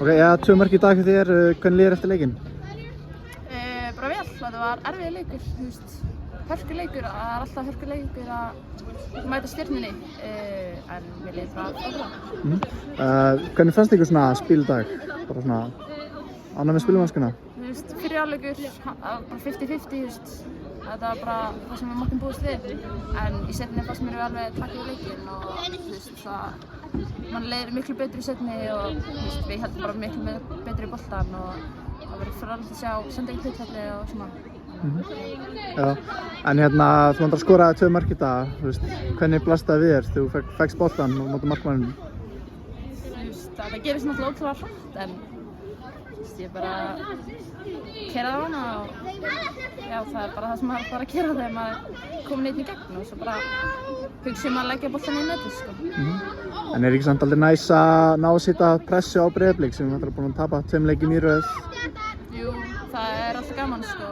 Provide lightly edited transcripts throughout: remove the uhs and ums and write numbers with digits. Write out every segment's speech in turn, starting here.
Ok, ja, 2 mörk í dag hjá þér, hvernig líður eftir leikinn? Bara vel, þetta var erfiður leikur, þú veist, hörkuleikur, það er alltaf hörkuleikur að mæta Stjörnunni, en mér líður bara frábærlega. Hvernig fannst ykkur svona spil í dag? Bara svona ánægð með spilumennskuna? Þú veist, fyrri hálfleikur, bara 50-50, þú veist, þetta var bara það sem við máttum búast við, en í seinni fannst mér við alveg taka í leikinn og þú veist, mann leiðir miklu betur í seinni og þú veist, við heldum bara miklu betri í boltan og það verður frábært að sjá sendingarhlutfalli og svona. Já, en hérna, þú vantar að skora 2 mörk í dag, þú veist, hvernig blasti það við þér þegar þú fékkst boltan og móti markmanninn? Þú veist, það gerist náttúrulega ótrúlega hratt, en þú veist, ég bara keiraði á hana og já, það er bara það sem maður bara að gera þegar maður komin einn í gegn og svo bara hugsa að leggja boltan í netið, sko. En er ekki samt aldrei næs að ná að setja pressu á Breiðablik sem við búin að tapa 2 leikjum í röð? Jú, það er alltaf gaman, sko.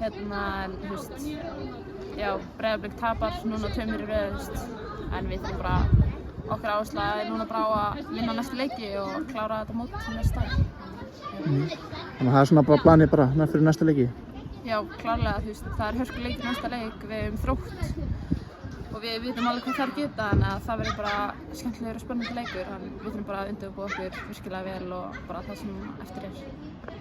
En þú veist, já, Breiðablik tapar núna 2 í röð, þú veist, en við þurfum bara, okkar áhersla er núna bara á að vinna næstu leiki og klára þetta mót sem næsta dag. Þannig að það er svona bara planið bara fyrir næsta leiki? Já, klárlega, þú veist, það er hörkuleikur næsta leik, við höfum Þrótt og við vitum alveg hvað þær geta, en það verður bara skemmtilegur og spennandi leikur, en við þurfum bara að undirbúa okkur virkilega vel og bara það sem eftir er.